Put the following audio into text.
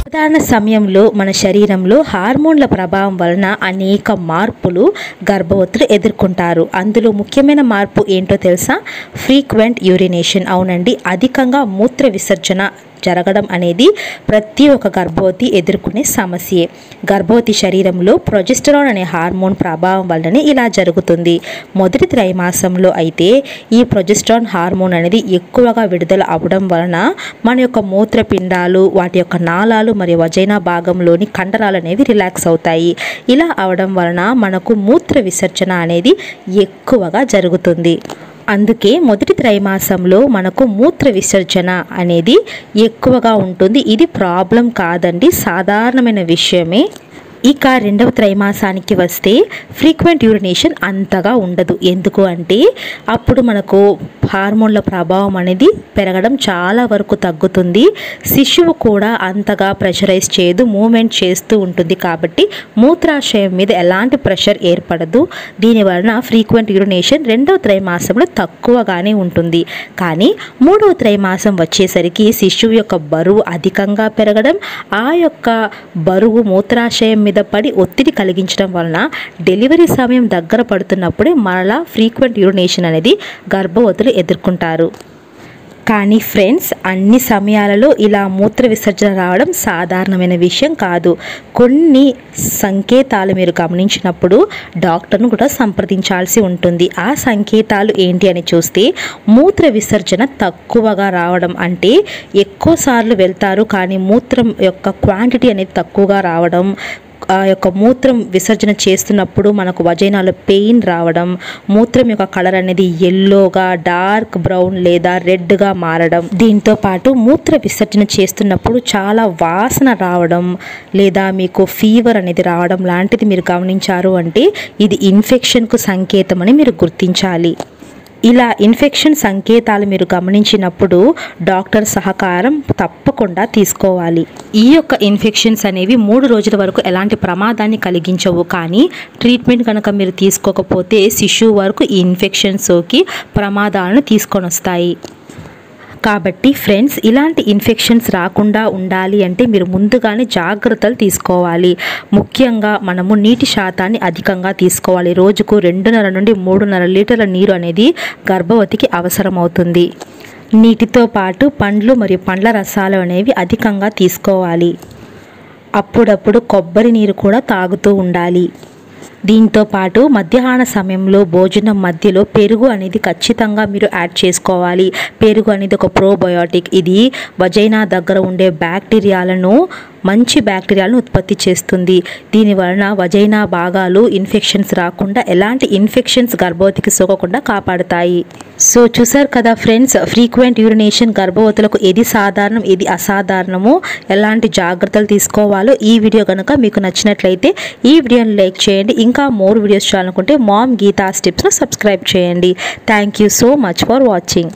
సాధారణ సమయంలో మన శరీరంలో హార్మోన్ల ప్రభావం వలన అనేక మార్పులు గర్భవతులు ఎదుర్కొంటారు. అందులో ముఖ్యమైన మార్పు ఏంటో తెలుసా? Frequent urination. అవునండి, అధికంగా మూత్ర విసర్జన జరగడం అనేది ప్రతి ఒక్క గర్భవతి ఎదుర్కొనే సమస్యే. గర్భవతి శరీరంలో ప్రొజెస్టెరాన్ అనే హార్మోన్ ప్రభావం వల్లనే ఇలా జరుగుతుంది. మొదటి త్రైమాసంలో అయితే ఈ ప్రొజెస్టెరాన్ హార్మోన్ అనేది ఎక్కువగా విడుదల అవ్వడం వలన మన యొక్క మూత్రపిండాలు, వాటి యొక్క నాళాలు మరియు వజైనా భాగంలోని కండరాలు అనేవి రిలాక్స్ అవుతాయి. ఇలా అవడం వలన మనకు మూత్ర విసర్జన అనేది ఎక్కువగా జరుగుతుంది. అందుకే మొదటి త్రైమాసంలో మనకు మూత్ర విసర్జన అనేది ఎక్కువగా ఉంటుంది. ఇది ప్రాబ్లం కాదండి, సాధారణమైన విషయమే. ఇక రెండవ త్రైమాసానికి వస్తే ఫ్రీక్వెంట్ యూరినేషన్ అంతగా ఉండదు. ఎందుకు అంటే అప్పుడు మనకు హార్మోన్ల ప్రభావం అనేది పెరగడం చాలా వరకు తగ్గుతుంది. శిశువు కూడా అంతగా ప్రెషరైజ్ చేయదు, మూమెంట్ చేస్తూ ఉంటుంది. కాబట్టి మూత్రాశయం మీద ఎలాంటి ప్రెషర్ ఏర్పడదు. దీనివలన ఫ్రీక్వెంట్ యూరినేషన్ రెండవ త్రైమాసంలో తక్కువగానే ఉంటుంది. కానీ మూడవ త్రైమాసం వచ్చేసరికి శిశువు యొక్క బరువు అధికంగా పెరగడం, ఆ యొక్క బరువు మూత్రాశయం మీద పడి ఒత్తిడి కలిగించడం వలన డెలివరీ సమయం దగ్గర పడుతున్నప్పుడే మరలా ఫ్రీక్వెంట్ యూరినేషన్ అనేది గర్భవతులు ఎదుర్కొంటారు. కానీ ఫ్రెండ్స్, అన్ని సమయాలలో ఇలా మూత్ర విసర్జన రావడం సాధారణమైన విషయం కాదు. కొన్ని సంకేతాలు మీరు గమనించినప్పుడు డాక్టర్ను కూడా సంప్రదించాల్సి ఉంటుంది. ఆ సంకేతాలు ఏంటి అని చూస్తే, మూత్ర విసర్జన తక్కువగా రావడం, అంటే ఎక్కువసార్లు వెళ్తారు కానీ మూత్రం యొక్క క్వాంటిటీ అనేది తక్కువగా రావడం, ఆ యొక్క మూత్రం విసర్జన చేస్తున్నప్పుడు మనకు వజైనాలో పెయిన్ రావడం, మూత్రం యొక్క కలర్ అనేది ఎల్లోగా, డార్క్ బ్రౌన్ లేదా రెడ్గా మారడం, దీంతో పాటు మూత్ర విసర్జన చేస్తున్నప్పుడు చాలా వాసన రావడం లేదా మీకు ఫీవర్ అనేది రావడం లాంటిది మీరు గమనించారు అంటే ఇది ఇన్ఫెక్షన్కు సంకేతం అని మీరు గుర్తించాలి. ఇలా ఇన్ఫెక్షన్ సంకేతాలు మీరు గమనించినప్పుడు డాక్టర్ సహకారం తప్పకుండా తీసుకోవాలి. ఈ యొక్క ఇన్ఫెక్షన్స్ అనేవి 3 రోజుల వరకు ఎలాంటి ప్రమాదాన్ని కలిగించవు. కానీ ట్రీట్మెంట్ కనుక మీరు తీసుకోకపోతే శిశువు వరకు ఈ ఇన్ఫెక్షన్ సోకి ప్రమాదాలను తీసుకొని వస్తాయి. కాబట్టి ఫ్రెండ్స్, ఇలాంటి ఇన్ఫెక్షన్స్ రాకుండా ఉండాలి అంటే మీరు ముందుగానే జాగ్రత్తలు తీసుకోవాలి. ముఖ్యంగా మనము నీటి శాతాన్ని అధికంగా తీసుకోవాలి. రోజుకు 2.5 నుండి 3.5 లీటర్ల నీరు అనేది గర్భవతికి అవసరమవుతుంది. నీటితో పాటు పండ్లు మరియు పండ్ల రసాలు అనేవి అధికంగా తీసుకోవాలి. అప్పుడప్పుడు కొబ్బరి నీరు కూడా తాగుతూ ఉండాలి. దీంతో పాటు మధ్యాహ్న సమయంలో భోజనం మధ్యలో పెరుగు అనేది ఖచ్చితంగా మీరు యాడ్ చేసుకోవాలి. పెరుగు అనేది ఒక ప్రోబయోటిక్. ఇది వజైనా దగ్గర ఉండే మంచి బ్యాక్టీరియాలను ఉత్పత్తి చేస్తుంది. దీనివలన వజైనా భాగాలు ఇన్ఫెక్షన్స్ రాకుండా, ఎలాంటి ఇన్ఫెక్షన్స్ గర్భవతికి సోకకుండా కాపాడుతాయి. సో చూసారు కదా ఫ్రెండ్స్, ఫ్రీక్వెంట్ యూరినేషన్ గర్భవతులకు ఏది సాధారణం, ఏది అసాధారణమో, ఎలాంటి జాగ్రత్తలు తీసుకోవాలో ఈ వీడియో కనుక మీకు నచ్చినట్లయితే ఈ వీడియోని లైక్ చేయండి. ఇంకా మోర్ వీడియోస్ చూడాలనుకుంటే మామ్ గీతాస్ టిప్స్ను సబ్స్క్రైబ్ చేయండి. Thank you so much for watching.